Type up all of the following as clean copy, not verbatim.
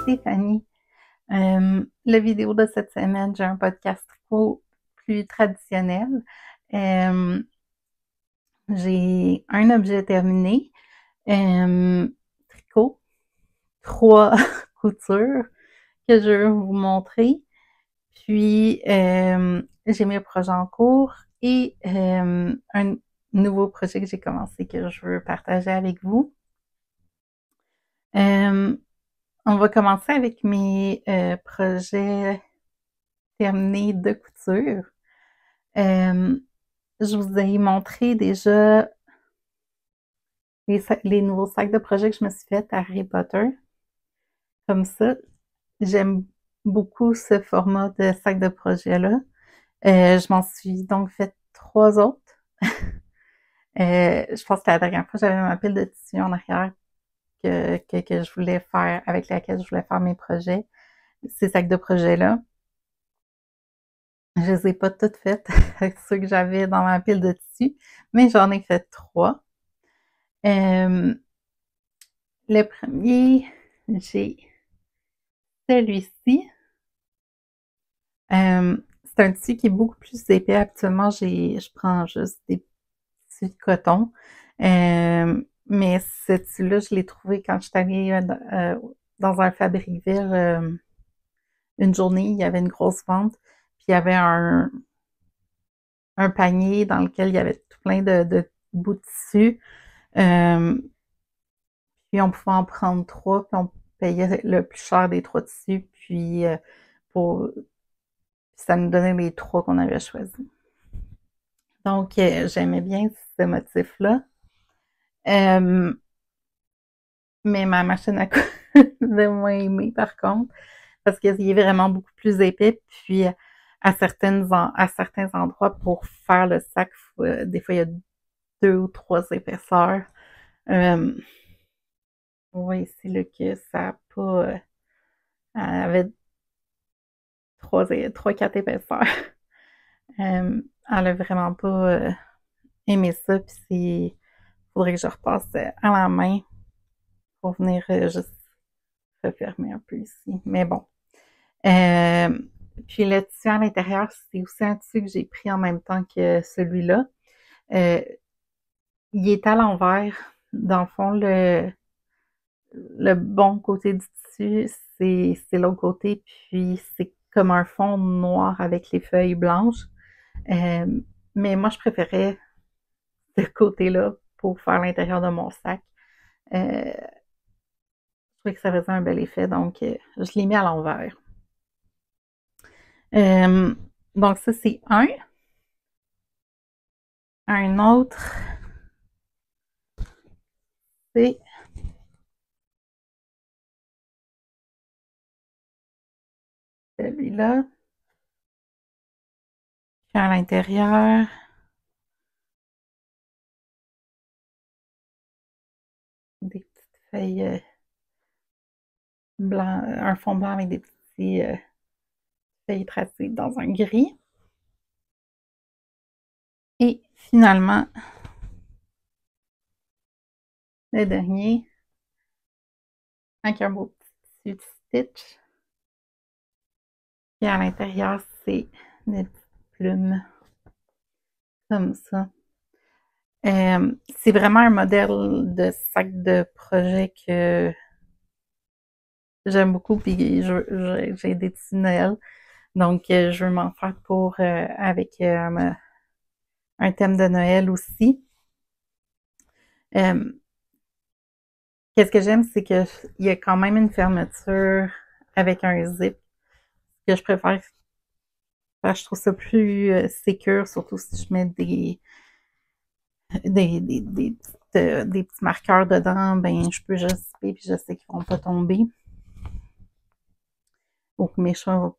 Stéphanie. La vidéo de cette semaine, j'ai un podcast tricot plus traditionnel. Euh, j'ai un objet terminé, tricot, 3 coutures que je veux vous montrer. Puis, j'ai mes projets en cours et un nouveau projet que j'ai commencé que je veux partager avec vous. On va commencer avec mes projets terminés de couture. Je vous ai montré déjà les nouveaux sacs de projet que je me suis fait à Harry Potter. Comme ça, j'aime beaucoup ce format de sac de projet-là. Je m'en suis donc fait 3 autres. Je pense que la dernière fois, j'avais ma pile de tissu en arrière que je voulais faire, avec laquelle je voulais faire mes projets. Ces sacs de projet-là. Je les ai pas toutes faites avec ceux que j'avais dans ma pile de tissu, mais j'en ai fait 3. Le premier, j'ai celui-ci. C'est un tissu qui est beaucoup plus épais. Habituellement, je prends juste des tissus de coton. Mais ce tissu-là, je l'ai trouvé quand je suis allée dans un Fabricville une journée. Il y avait une grosse vente. Puis il y avait un panier dans lequel il y avait tout plein de bouts de tissu. Puis on pouvait en prendre 3, puis on payait le plus cher des 3 tissus, puis ça nous donnait les 3 qu'on avait choisis. Donc, j'aimais bien ce motif-là. Mais ma machine à coudre, j'ai moins aimé par contre, parce qu'il est vraiment beaucoup plus épais, puis à certains endroits, pour faire le sac, des fois, il y a 2 ou 3 épaisseurs. On voit ici là, que ça n'a pas... elle avait 3-4 épaisseurs. Elle a vraiment pas aimé ça, puis il faudrait que je repasse à la main pour venir juste refermer un peu ici. Mais bon. Puis le tissu à l'intérieur, c'est aussi un tissu que j'ai pris en même temps que celui-là. Il est à l'envers. Dans le fond, le bon côté du tissu, c'est l'autre côté, puis c'est comme un fond noir avec les feuilles blanches. Mais moi, je préférais ce côté-là pour faire l'intérieur de mon sac. Je trouvais que ça faisait un bel effet, donc je l'ai mis à l'envers. Donc ça, c'est un. Un autre, c'est celui-là. Puis à l'intérieur, des petites feuilles blanc, un fond blanc avec des petits feuilles tracées dans un gris. Et finalement, le dernier, avec un beau petit stitch. Puis à l'intérieur, c'est des petites plumes comme ça. C'est vraiment un modèle de sac de projet que j'aime beaucoup, puis j'ai des petits Noël. Donc, je veux m'en faire pour avec un thème de Noël aussi. Qu'est-ce que j'aime, c'est qu'il y a quand même une fermeture avec un zip que je préfère. Je trouve ça plus sécure, surtout si je mets des petits marqueurs dedans, ben je peux juste zipper puis je sais qu'ils vont pas tomber. Donc mes chats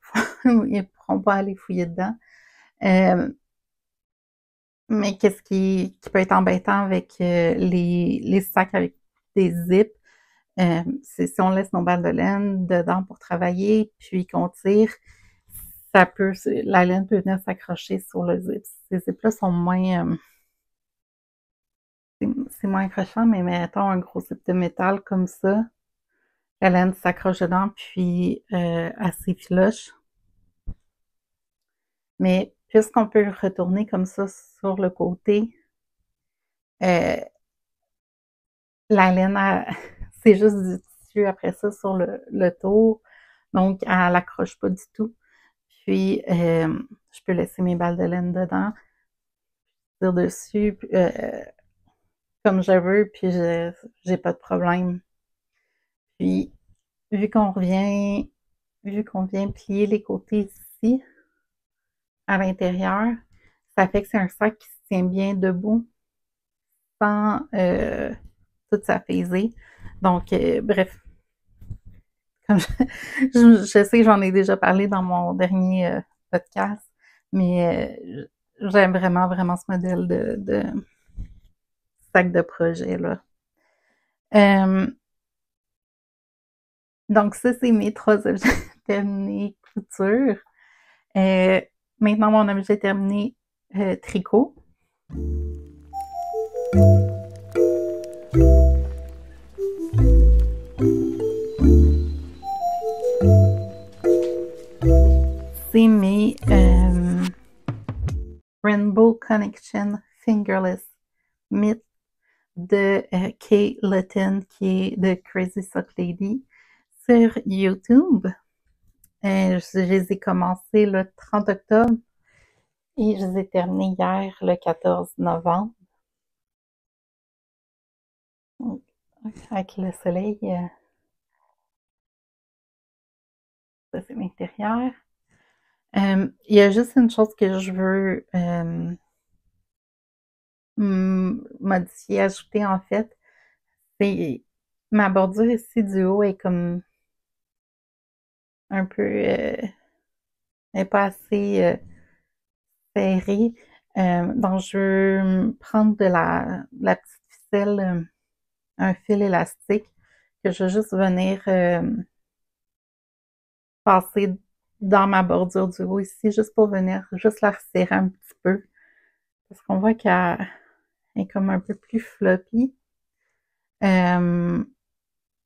ils pourront pas aller fouiller dedans. Mais qu'est-ce qui peut être embêtant avec les sacs avec des zips, c'est si on laisse nos balles de laine dedans pour travailler, puis qu'on tire, la laine peut venir s'accrocher sur le zip. Ces zips-là sont moins, c'est moins accrochant, mais mettons un gros zip de métal comme ça, la laine s'accroche dedans, puis elle s'effiloche. Mais puisqu'on peut retourner comme ça sur le côté, euh, la laine, c'est juste du tissu après ça sur le tour, donc elle n'accroche pas du tout. Puis, je peux laisser mes balles de laine dedans, tire dessus, comme je veux, puis j'ai pas de problème. Puis, vu qu'on vient plier les côtés ici, à l'intérieur, ça fait que c'est un sac qui se tient bien debout sans tout s'apaiser. Donc, bref, comme je sais que j'en ai déjà parlé dans mon dernier podcast, mais j'aime vraiment, vraiment ce modèle de sac de projet, là. Donc ça, c'est mes 3 objets terminés couture. Maintenant, mon objet terminé tricot. C'est mes Rainbow Connection Fingerless Mitt de Kay Litton, qui est de Crazy Sock Lady, sur YouTube. Je les ai commencés le 30 octobre et je les ai terminés hier, le 14 novembre. Donc, avec le soleil, ça c'est l'intérieur. Il y a juste une chose que je veux modifier, ajouter en fait, c'est ma bordure ici du haut est comme un peu n'est pas assez serrée. Donc je veux prendre de la petite ficelle, un fil élastique que je vais juste venir passer dans ma bordure du haut ici, juste pour venir juste la resserrer un petit peu. Parce qu'on voit qu'elle est comme un peu plus floppy.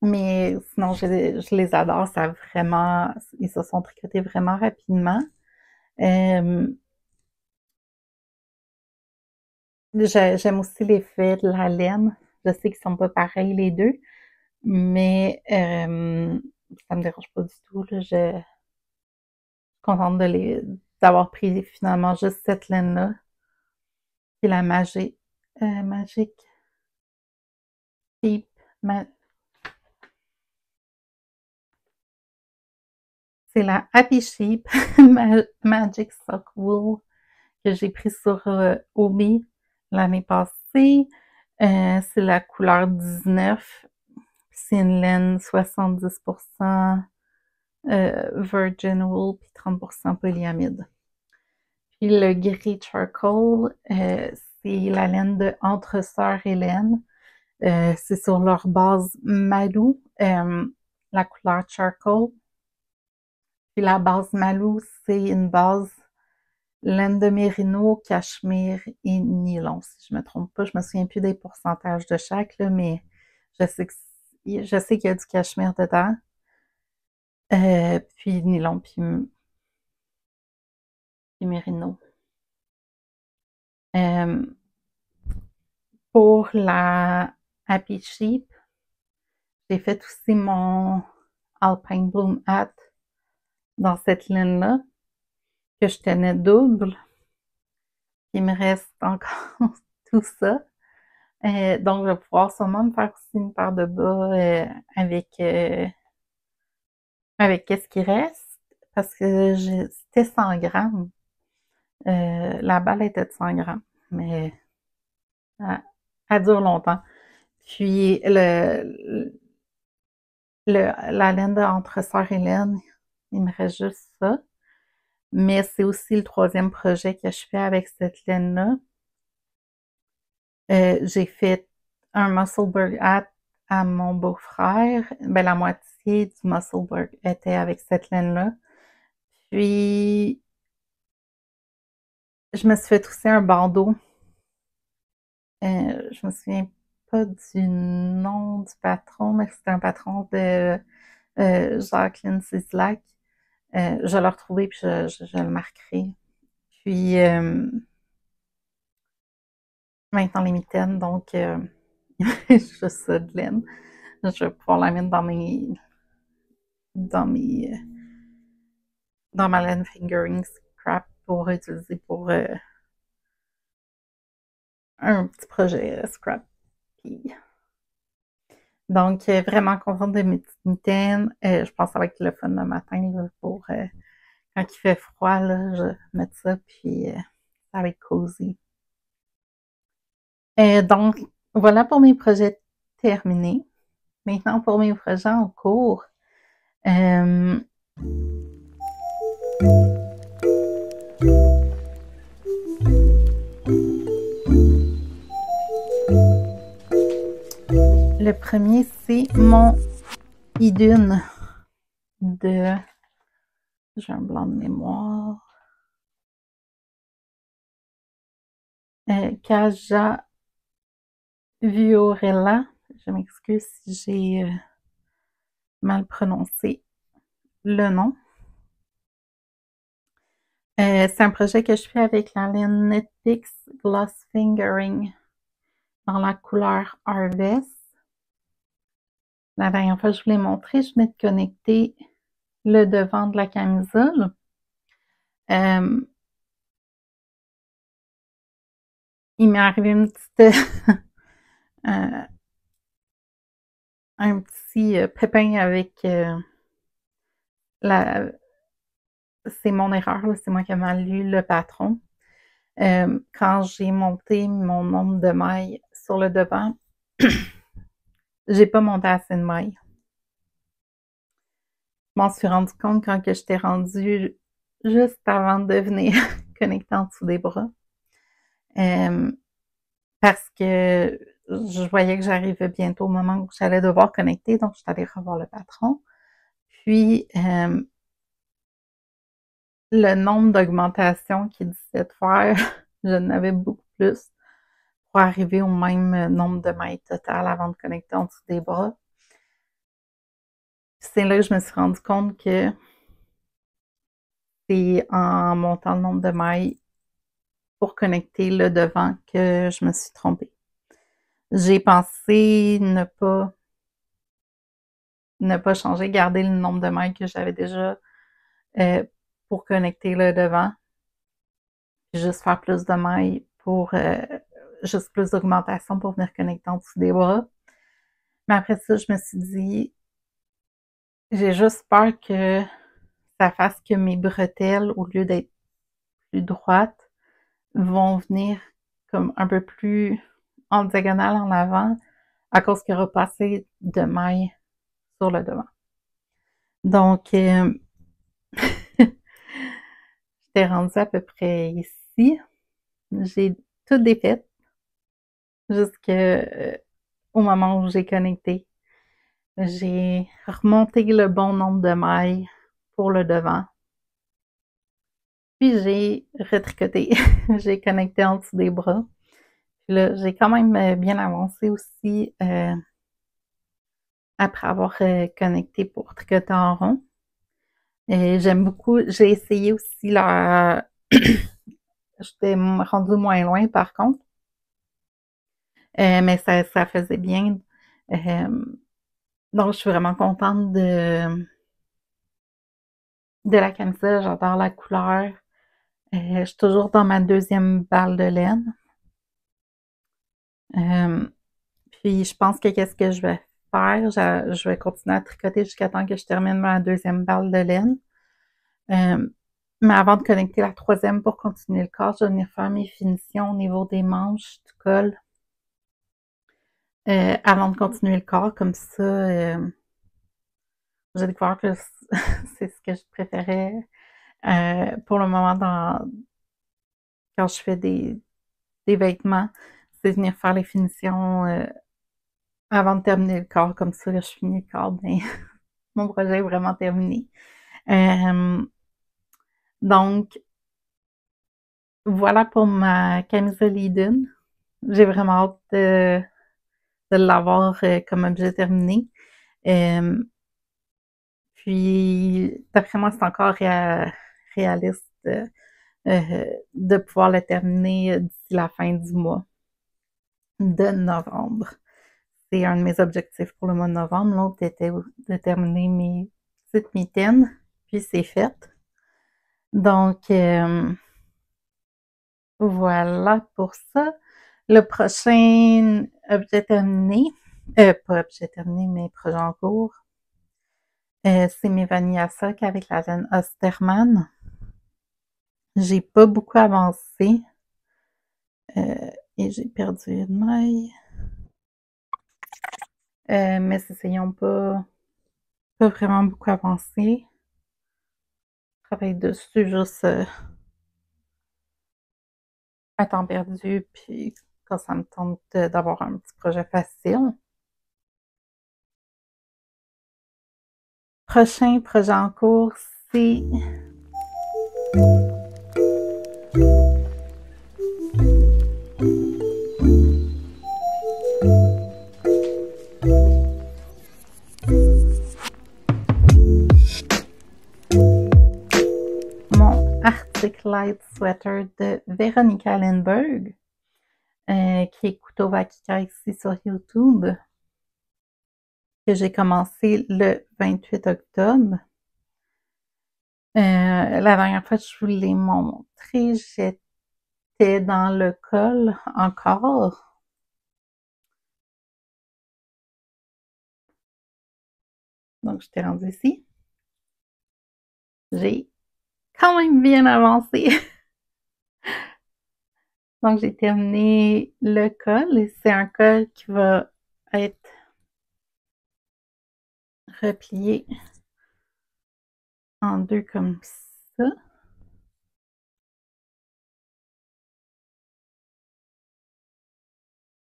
Mais sinon, je les adore. Ça vraiment, ils se sont tricotés vraiment rapidement. J'aime aussi l'effet de la laine. Je sais qu'ils sont pas pareils les deux, mais ça me dérange pas du tout. Là. Je suis contente d'avoir pris finalement juste cette laine-là. Puis la magique Sheep, c'est la Happy Sheep Magic Sock Wool que j'ai pris sur Obi l'année passée. C'est la couleur 19. C'est une laine 70% Virgin Wool puis 30% polyamide. Puis le gris charcoal, c'est la laine de Entre Sœurs Hélène. C'est sur leur base Malou, la couleur charcoal. Puis la base Malou, c'est une base laine de mérino, cachemire et nylon, si je me trompe pas. Je me souviens plus des pourcentages de chaque, là, mais je sais qu'il y a du cachemire dedans. Puis nylon, puis mérino. Pour la Happy Sheep, j'ai fait aussi mon Alpine Bloom Hat dans cette laine-là, que je tenais double. Il me reste encore tout ça. Donc, je vais pouvoir sûrement me faire aussi une paire de bas avec qu'est-ce qui reste, parce que c'était 100 grammes. La balle était de 100 grammes, mais elle dure longtemps. Puis, la laine de Entre Sœurs Hélène, il me reste juste ça. Mais c'est aussi le 3e projet que je fais avec cette laine-là. J'ai fait un Musselburgh hat à mon beau-frère. Ben, la moitié du Musselburgh était avec cette laine-là. Puis, je me suis fait aussi un bandeau. Je me souviens pas du nom du patron, mais c'est un patron de Jacqueline Sislak. Je l'ai retrouvé puis je le marquerai. Puis maintenant les mitaines, donc juste ça de laine. Je vais pouvoir la mettre dans mes dans ma laine fingering scrap pour utiliser pour un petit projet scrap. Puis, donc, vraiment contente de mes petites mitaines. Je pense que ça va être le fun le matin là, pour quand il fait froid, là, je vais mettre ça, puis ça va être cosy. Donc, voilà pour mes projets terminés. Maintenant, pour mes projets en cours. Euh, le premier, c'est mon idune de... J'ai un blanc de mémoire. Kaja Viorella. Je m'excuse si j'ai mal prononcé le nom. C'est un projet que je fais avec la laine Netflix Gloss Fingering dans la couleur Harvest. La dernière fois, je vous l'ai montré, je venais de connecter le devant de la camisole. Il m'est arrivé une petite un petit pépin avec la... C'est mon erreur, c'est moi qui ai mal lu le patron. Quand j'ai monté mon nombre de mailles sur le devant, j'ai pas monté assez de mailles. Je m'en suis rendu compte quand que j'étais rendue juste avant de venir connecter en dessous des bras. Parce que je voyais que j'arrivais bientôt au moment où j'allais devoir connecter, donc je suis allée revoir le patron. Puis, le nombre d'augmentations qu'il disait de faire, je n'avais beaucoup plus pour arriver au même nombre de mailles totales avant de connecter en dessous des bras. C'est là que je me suis rendu compte que c'est en montant le nombre de mailles pour connecter le devant que je me suis trompée. J'ai pensé ne pas changer, garder le nombre de mailles que j'avais déjà pour connecter le devant, puis juste faire plus de mailles pour juste plus d'augmentation pour venir connecter en dessous des bras. Mais après ça, je me suis dit, j'ai juste peur que ça fasse que mes bretelles, au lieu d'être plus droites, vont venir comme un peu plus en diagonale en avant à cause qu'il y aura pas assez de mailles sur le devant. Donc, j'étais rendue à peu près ici. J'ai tout défait jusqu'au moment où j'ai connecté. J'ai remonté le bon nombre de mailles pour le devant. Puis j'ai retricoté. J'ai connecté en dessous des bras. Puis là, j'ai quand même bien avancé aussi après avoir connecté pour tricoter en rond. Et j'aime beaucoup. J'ai essayé aussi la... J'étais rendue moins loin par contre. Mais ça faisait bien. Donc, je suis vraiment contente de la camisole. J'adore la couleur. Je suis toujours dans ma deuxième balle de laine. Puis, je pense que qu'est-ce que je vais faire? Je vais continuer à tricoter jusqu'à temps que je termine ma deuxième balle de laine. Mais avant de connecter la troisième pour continuer le corps, je vais venir faire mes finitions au niveau des manches du col. Avant de continuer le corps, comme ça, j'ai découvert que c'est ce que je préférais pour le moment quand je fais des vêtements, c'est venir faire les finitions avant de terminer le corps, comme ça, là, je finis le corps, ben, mon projet est vraiment terminé. Donc, voilà pour ma camisole Eden. J'ai vraiment hâte de l'avoir comme objet terminé. Puis, d'après moi, c'est encore réaliste de pouvoir le terminer d'ici la fin du mois de novembre. C'est un de mes objectifs pour le mois de novembre. L'autre était de terminer mes petites mitaines, puis c'est fait. Donc, voilà pour ça. Le prochain objet terminé, pas objet terminé, mais projet en cours, c'est mes vanilles à soc avec la laine Osterman. J'ai pas beaucoup avancé et j'ai perdu une maille. Mais c'est ils n'ont pas vraiment beaucoup avancé. Je travaille dessus juste à temps perdu, puis quand ça me tente d'avoir un petit projet facile. Prochain projet en cours, c'est mon Arctic Light Sweater de Véronica Lindbergh, qui est Couteau Vakika ici sur YouTube, que j'ai commencé le 28 octobre. La dernière fois, je vous l'ai montré, j'étais dans le col encore. Donc, je t'ai rendu ici. J'ai quand même bien avancé. Donc, j'ai terminé le col et c'est un col qui va être replié en deux comme ça.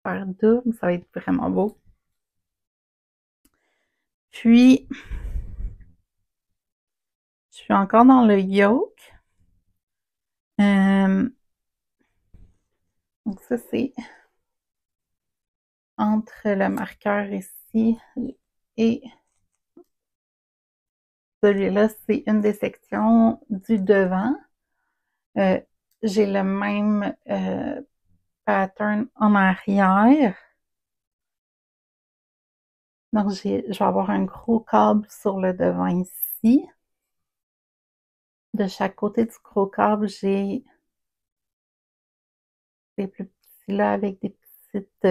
Faire double, ça va être vraiment beau. Puis, je suis encore dans le yoke. Donc ça, c'est entre le marqueur ici et celui-là, c'est une des sections du devant. J'ai le même pattern en arrière. Donc, je vais avoir un gros câble sur le devant ici. De chaque côté du gros câble, j'ai des plus petits là avec des petites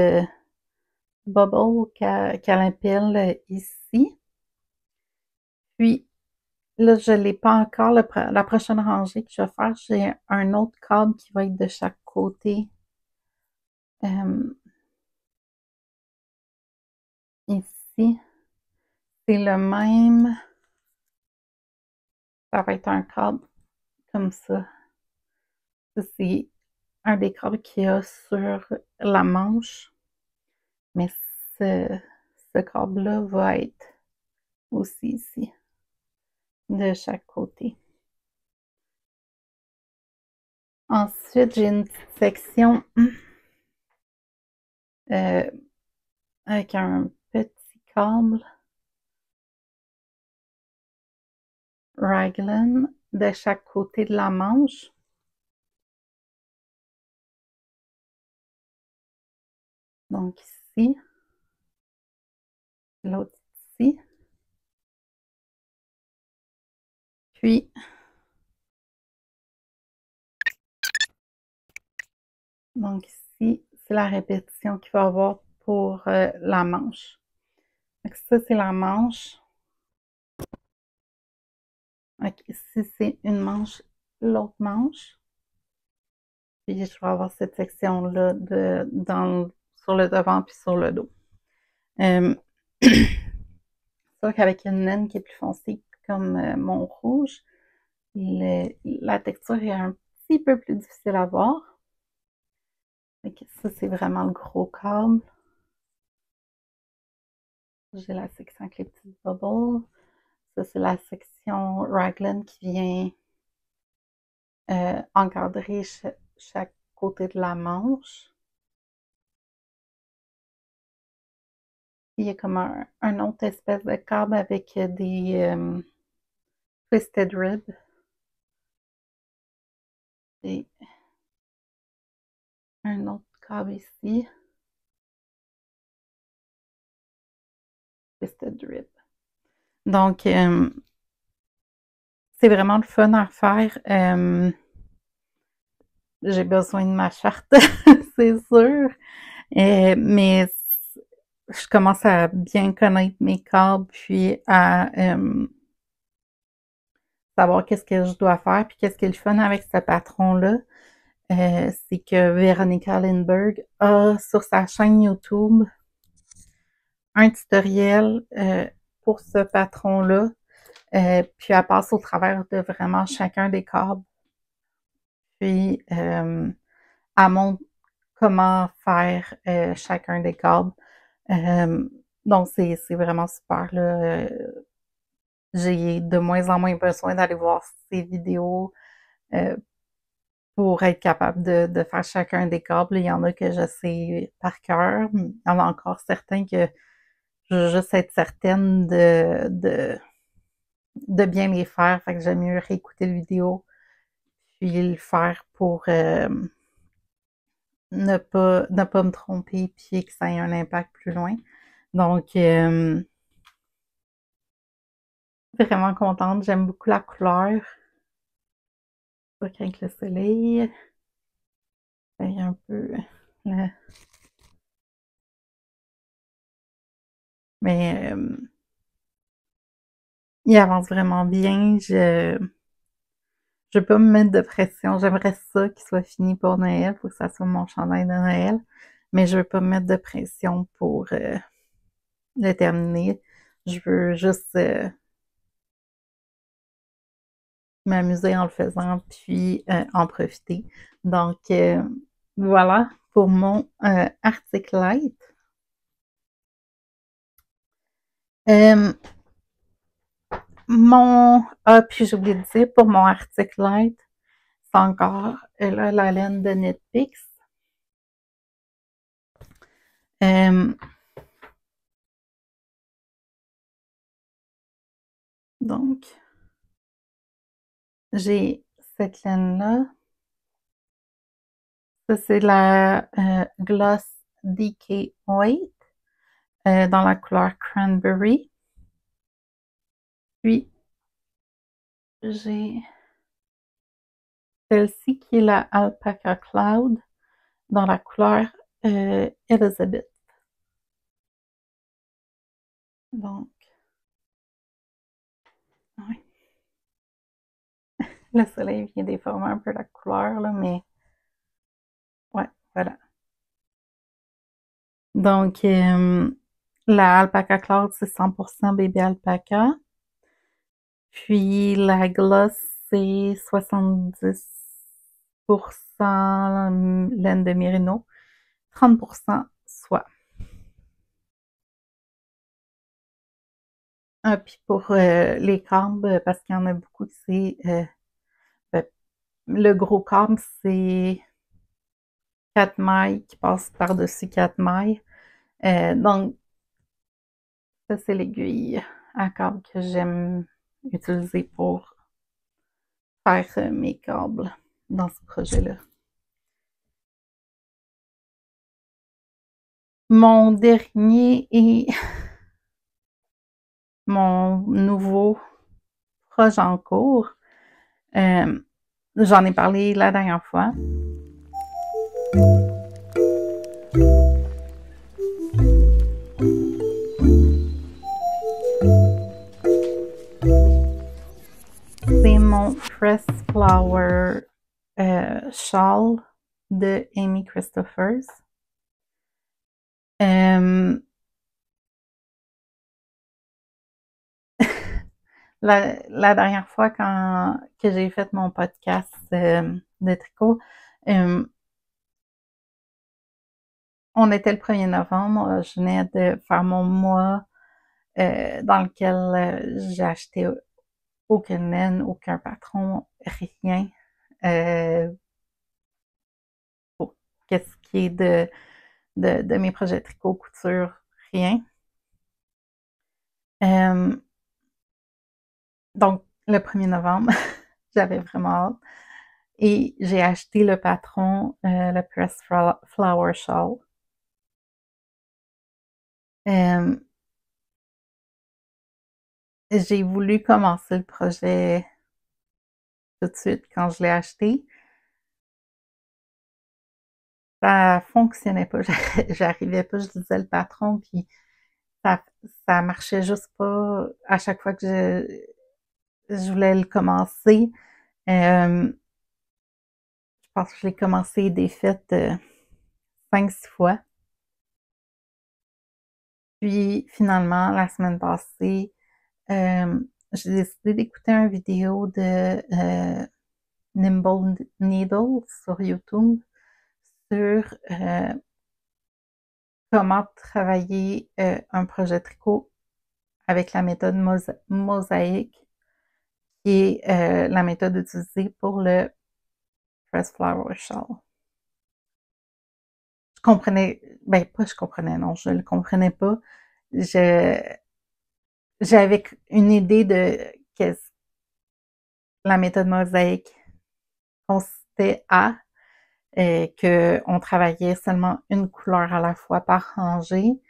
bubbles qu'elle ici. Puis, là, je ne l'ai pas encore. La prochaine rangée que je vais faire, j'ai un autre câble qui va être de chaque côté. Ici, c'est le même. Ça va être un câble comme ça. Ça, c'est un des câbles qu'il y a sur la manche. Mais ce câble-là va être aussi ici, de chaque côté. Ensuite, j'ai une petite section avec un petit câble raglan de chaque côté de la manche. Donc ici, l'autre ici. Puis, donc ici, c'est la répétition qu'il va y avoir pour la manche. Donc ça, c'est la manche. Donc ici, c'est une manche, l'autre manche. Puis je vais avoir cette section-là sur le devant puis sur le dos. C'est sûr qu'avec une laine qui est plus foncée comme mon rouge, la texture est un petit peu plus difficile à voir. Ça, c'est vraiment le gros câble. J'ai la section avec les petites bubbles. Ça, c'est la section raglan qui vient encadrer chaque côté de la manche. il y a comme un autre espèce de câble avec des twisted ribs. Et un autre câble ici. Twisted rib. Donc, c'est vraiment le fun à faire. J'ai besoin de ma charte, c'est sûr. Mais je commence à bien connaître mes câbles, puis à savoir qu'est-ce que je dois faire, puis qu'est-ce qui est le fun avec ce patron-là. C'est que Veronica Lindbergh a sur sa chaîne YouTube un tutoriel pour ce patron-là, puis elle passe au travers de vraiment chacun des câbles, puis elle montre comment faire chacun des câbles. Donc, c'est vraiment super, là. J'ai de moins en moins besoin d'aller voir ces vidéos pour être capable de faire chacun des câbles. Il y en a que je sais par cœur. Il y en a encore certains que je veux juste être certaine de bien les faire. Fait que j'aime mieux réécouter la vidéo puis le faire pour ne pas me tromper puis que ça ait un impact plus loin. Donc, vraiment contente. J'aime beaucoup la couleur. Avec le soleil. Il y a un peu. Là. Mais il avance vraiment bien. Je ne veux pas me mettre de pression. J'aimerais ça qu'il soit fini pour Noël. Il faut que ça soit mon chandail de Noël. Mais je veux pas me mettre de pression pour le terminer. Je veux juste m'amuser en le faisant, puis en profiter. Donc, voilà pour mon article light. Puis j'ai oublié de dire, pour mon article light, c'est encore la laine de Knitpicks. Donc, j'ai cette laine-là. Ça, c'est la Gloss DK White dans la couleur Cranberry. Puis, j'ai celle-ci qui est la Alpaca Cloud dans la couleur Elizabeth. Donc, ouais. Le soleil vient déformer un peu la couleur, là, mais ouais, voilà. Donc, la Alpaca Cloud, c'est 100% bébé alpaca. Puis la gloss, c'est 70% laine de mérino, 30% soie. Ah, puis pour les câbles, parce qu'il y en a beaucoup, c'est ben, le gros câble, c'est 4 mailles qui passent par-dessus 4 mailles. Donc, ça, c'est l'aiguille à câble que j'aime utiliser pour faire mes câbles dans ce projet-là. Mon dernier est mon nouveau projet en cours. J'en ai parlé la dernière fois. C'est mon Press Flower Shawl de Amy Christophers. La dernière fois que j'ai fait mon podcast de tricot, on était le 1er novembre, je venais de faire mon mois dans lequel j'ai acheté aucune laine, aucun patron, rien. Pour qu'est-ce qui est de mes projets tricot, couture, rien. Donc, le 1er novembre, j'avais vraiment hâte. Et j'ai acheté le patron, le Pressed Flower Shawl. J'ai voulu commencer le projet tout de suite quand je l'ai acheté. Ça fonctionnait pas, j'arrivais pas, je lisais le patron, puis ça, ça marchait juste pas à chaque fois que je voulais le commencer. Je pense que je l'ai commencé et défaite 5-6 fois. Puis finalement, la semaine passée, j'ai décidé d'écouter une vidéo de Nimble Needle sur YouTube sur comment travailler un projet tricot avec la méthode mosaïque, qui est la méthode utilisée pour le Press Flower Shawl. Je comprenais, ben pas je comprenais, non, je le comprenais pas. J'avais une idée de qu'est-ce la méthode mosaïque consistait à, qu'on travaillait seulement une couleur à la fois par rangée.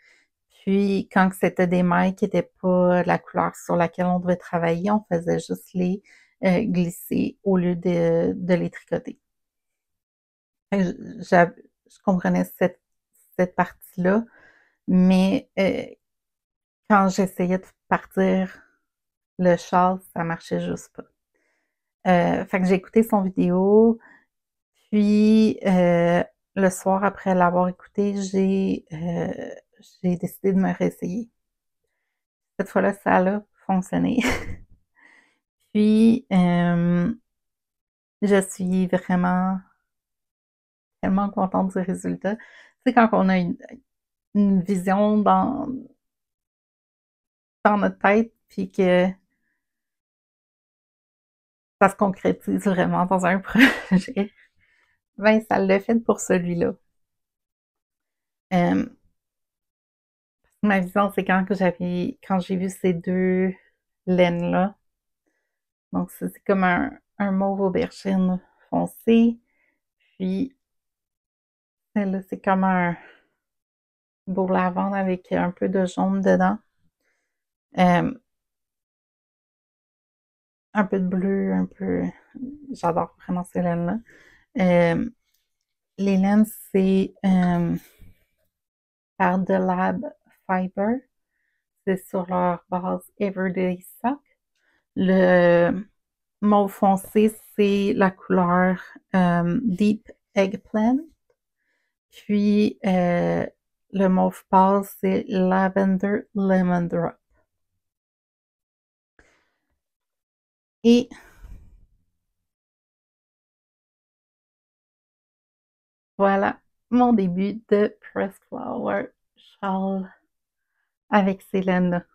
Puis, quand c'était des mailles qui n'étaient pas la couleur sur laquelle on devait travailler, on faisait juste les glisser au lieu de les tricoter. Je comprenais cette partie-là, mais quand j'essayais de partir le châle, ça marchait juste pas. Fait que j'ai écouté son vidéo, puis le soir après l'avoir écouté, j'ai décidé de me réessayer. Cette fois-là, ça a fonctionné. Puis je suis vraiment tellement contente du résultat. Tu sais, quand on a une vision dans notre tête, puis que ça se concrétise vraiment dans un projet, ben ça l'a fait pour celui-là. Ma vision, c'est quand j'ai vu ces deux laines-là. Donc, c'est comme un mauve aubergine foncé. Puis, celle-là, c'est comme un beau lavande avec un peu de jaune dedans. Un peu de bleu, un peu... J'adore vraiment ces laines-là. Les laines, c'est par The Lab Fiber. C'est sur leur base Everyday Sock. Le mauve foncé, c'est la couleur Deep Eggplant. Puis le mauve pâle, c'est Lavender Lemon Drop. Et voilà mon début de Press Flower Shawl avec ces laines-là.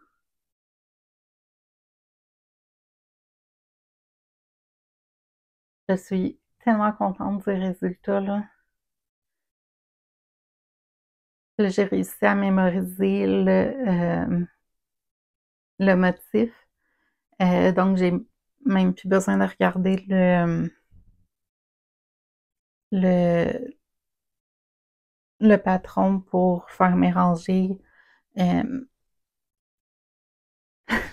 Je suis tellement contente du résultat, là. J'ai réussi à mémoriser le motif. Donc, j'ai même plus besoin de regarder le, le patron pour faire mes rangées. Je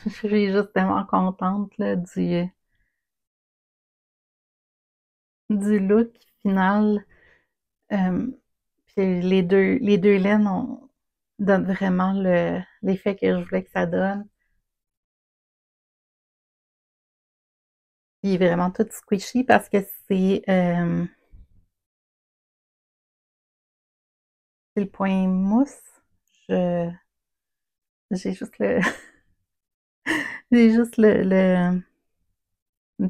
suis juste tellement contente là, du look final. Euh, puis les deux laines donnent vraiment l'effet que je voulais que ça donne. Il est vraiment tout squishy parce que c'est le point mousse. Je, j'ai juste j'ai juste le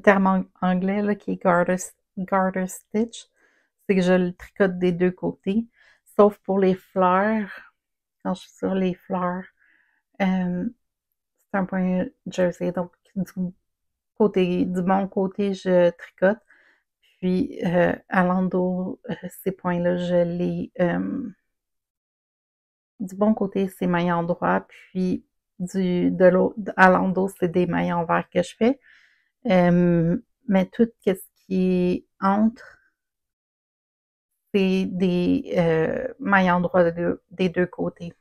terme anglais là, qui est garter stitch. C'est que je le tricote des deux côtés. Sauf pour les fleurs. Quand je suis sur les fleurs, c'est un point jersey. Donc, du bon côté, je tricote. Puis, à l'endos, ces points-là, je les... du bon côté, c'est mailles endroit. Puis, de l'eau à l'endos, c'est des mailles en verre que je fais. Mais tout ce qui est entre, c'est des mailles en droit des deux côtés.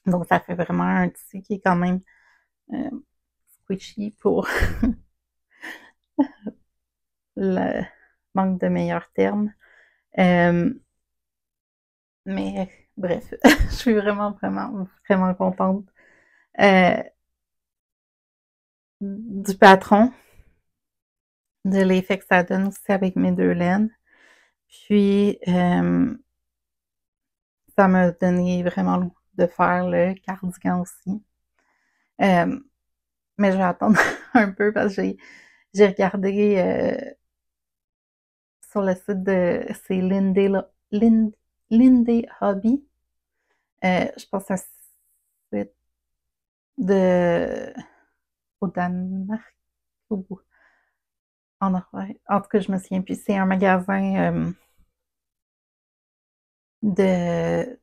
Donc, ça fait vraiment un tissu qui est quand même squishy pour le manque de meilleurs termes. Mais bref, je suis vraiment, vraiment, vraiment contente du patron, de l'effet que ça donne aussi avec mes deux laines. Puis, ça m'a donné vraiment le goût de faire le cardigan aussi. Mais je vais attendre un peu parce que j'ai regardé sur le site de c'est Lindy Hobby. Je pense que c'est un site de au Danemark ou en Norvège. En tout cas, je me souviens plus. C'est un magasin de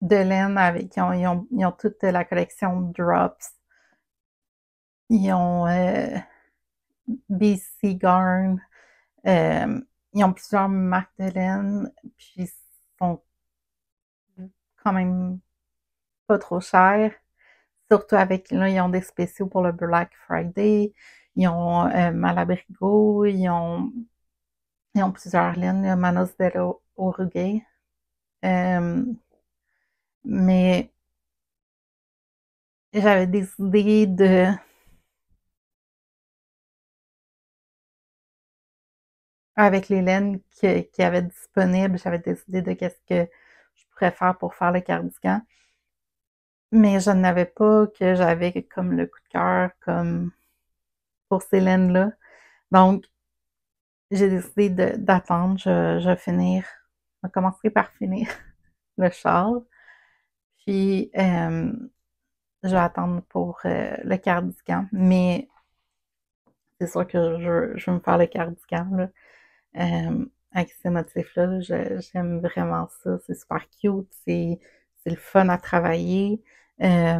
laine avec ils ont toute la collection Drops. Ils ont BC Garn. Ils ont plusieurs marques de laine, puis ils sont quand même pas trop chers. Surtout avec, là, ils ont des spéciaux pour le Black Friday. Ils ont Malabrigo, ils ont plusieurs laines, Manos del Uruguay. Mais j'avais des idées avec les laines qu'il y avait disponibles, j'avais des idées de qu'est-ce que je pourrais faire pour faire le cardigan. Mais je n'avais pas que j'avais comme le coup de cœur comme pour ces laines-là. Donc, j'ai décidé d'attendre. Je vais finir. Je vais commencer par finir le châle. Puis, je vais attendre pour le cardigan. Mais c'est sûr que je veux me faire le cardigan, là. Avec ces motifs-là, j'aime vraiment ça. C'est super cute. C'est le fun à travailler. C'est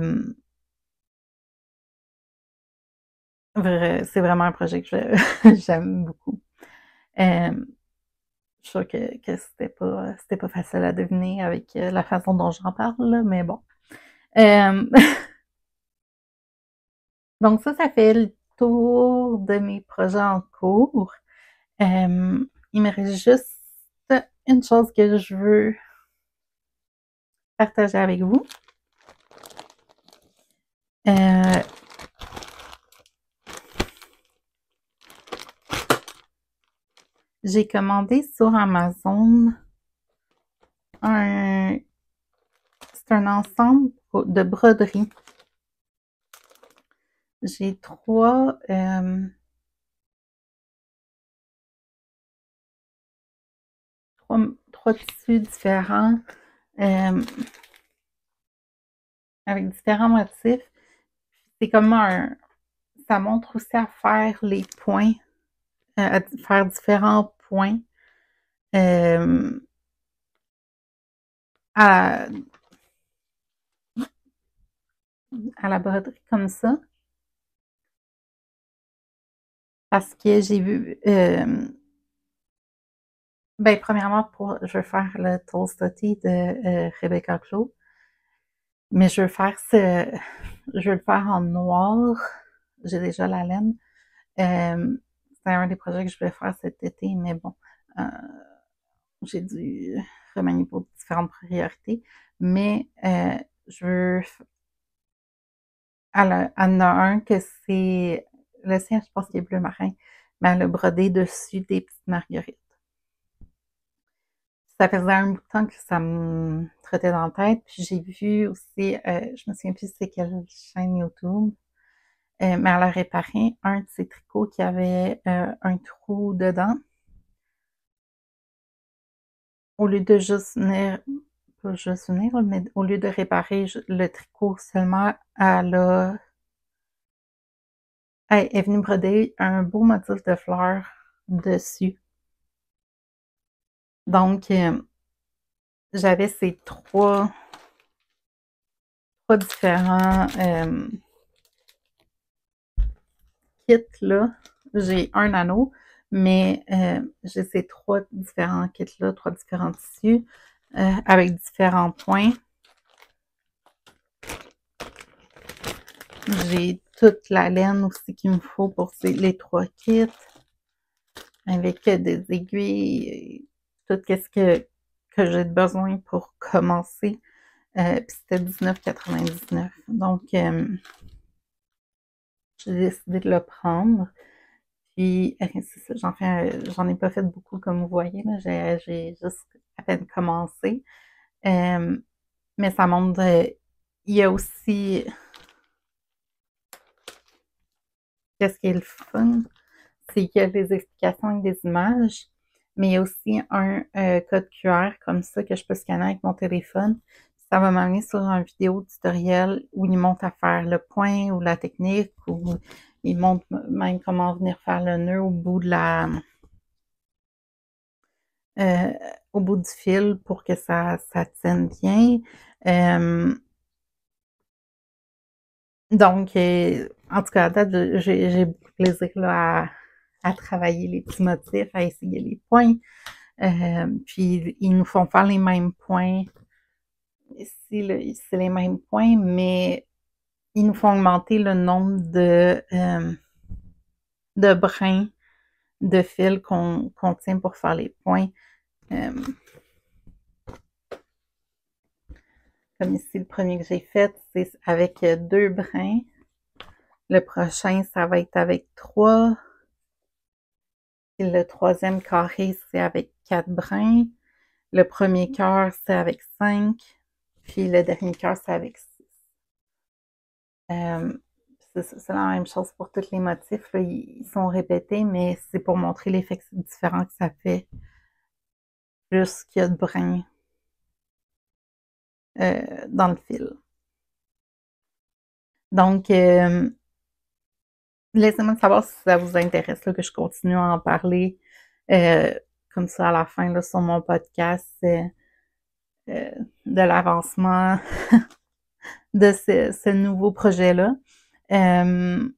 vraiment un projet que j'aime beaucoup. Je suis sûre que c'était pas facile à deviner avec la façon dont j'en parle, là, mais bon. Donc ça fait le tour de mes projets en cours. Il me reste juste une chose que je veux partager avec vous. J'ai commandé sur Amazon c'est un ensemble de broderie. J'ai trois tissus différents avec différents motifs. C'est comme ça montre aussi à faire les points, à faire différents points à la broderie comme ça. Parce que j'ai vu, ben, premièrement, je vais faire le Tolstoti de Rebecca Clow. Mais je veux le faire en noir. J'ai déjà la laine. C'est un des projets que je voulais faire cet été, mais bon, euh, j'ai dû remanier pour différentes priorités. Mais je veux. Elle en a un que c'est. Le sien, je pense qu'il est bleu marin, mais elle a brodé dessus des petites marguerites. Ça faisait un bout de temps que ça me trottait dans la tête. Puis j'ai vu aussi, je me souviens plus c'est quelle chaîne YouTube, mais elle a réparé un de ses tricots qui avait un trou dedans. Au lieu de juste venir, pas juste venir, mais au lieu de réparer le tricot seulement, elle est venue broder un beau motif de fleurs dessus. Donc, j'avais ces trois 3 différents kits là. J'ai un anneau, mais j'ai ces 3 différents kits-là, 3 différents tissus avec différents points. J'ai toute la laine aussi qu'il me faut pour les 3 kits, avec des aiguilles, tout ce que j'ai besoin pour commencer. Puis c'était 19,99. Donc, j'ai décidé de le prendre. Puis, c'est ça, j'en ai pas fait beaucoup comme vous voyez, là. J'ai juste à peine commencé. Mais ça montre, il y a aussi, qu'est-ce qui est le fun, c'est qu'il y a des explications avec des images, mais il y a aussi un code QR comme ça que je peux scanner avec mon téléphone. Ça va m'amener sur une vidéo tutoriel où il montre à faire le point ou la technique, ou il montre même comment venir faire le nœud au bout de au bout du fil pour que ça tienne bien. Donc, en tout cas, à date, j'ai beaucoup de plaisir là, à travailler les petits motifs, à essayer les points. Puis, ils nous font faire les mêmes points. Ici, c'est les mêmes points, mais ils nous font augmenter le nombre de brins de fil qu'on tient pour faire les points. Comme ici, le premier que j'ai fait, c'est avec 2 brins. Le prochain, ça va être avec 3. Puis le troisième carré, c'est avec 4 brins. Le premier cœur, c'est avec 5. Puis le dernier cœur, c'est avec 6. C'est la même chose pour tous les motifs. Là, ils sont répétés, mais c'est pour montrer l'effet différent que ça fait. Plus qu'il y a de brins dans le fil. Donc, laissez-moi savoir si ça vous intéresse là, que je continue à en parler comme ça à la fin là, sur mon podcast de l'avancement de ce nouveau projet-là. Sinon,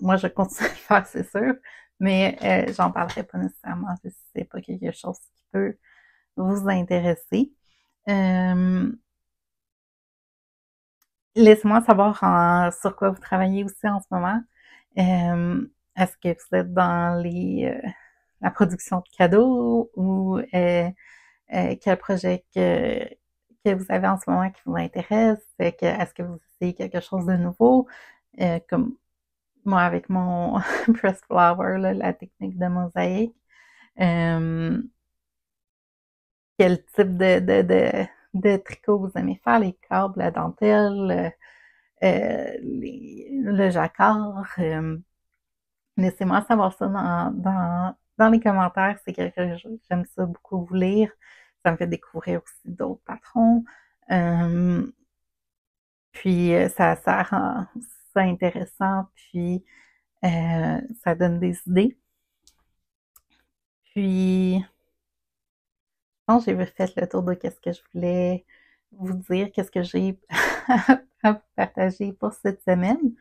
moi, je continue à le faire, c'est sûr, mais j'en parlerai pas nécessairement si c'est pas quelque chose qui peut vous intéresser. Laissez-moi savoir sur quoi vous travaillez aussi en ce moment. Est-ce que vous êtes dans la production de cadeaux ou quel projet que vous avez en ce moment qui vous intéresse? Est-ce que vous essayez quelque chose de nouveau? Comme moi avec mon press flower, là, la technique de mosaïque. Quel type de tricot vous aimez faire? Les câbles, la dentelle, le jacquard. Laissez-moi savoir ça dans les commentaires. C'est quelque chose, j'aime ça beaucoup vous lire. Ça me fait découvrir aussi d'autres patrons. Puis ça rend ça intéressant, puis ça donne des idées. Puis, je pense que j'ai fait le tour de qu'est-ce que je voulais vous dire, qu'est-ce que j'ai à vous partager pour cette semaine.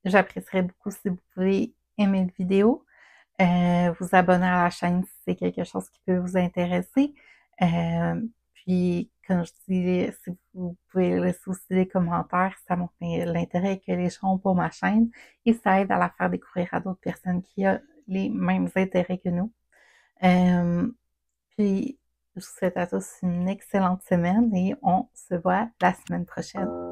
J'apprécierais beaucoup si vous pouvez aimer la vidéo, vous abonner à la chaîne si c'est quelque chose qui peut vous intéresser. Puis, comme je dis, si vous pouvez laisser aussi des commentaires, ça montre l'intérêt que les gens ont pour ma chaîne et ça aide à la faire découvrir à d'autres personnes qui ont les mêmes intérêts que nous. Puis, je vous souhaite à tous une excellente semaine et on se voit la semaine prochaine.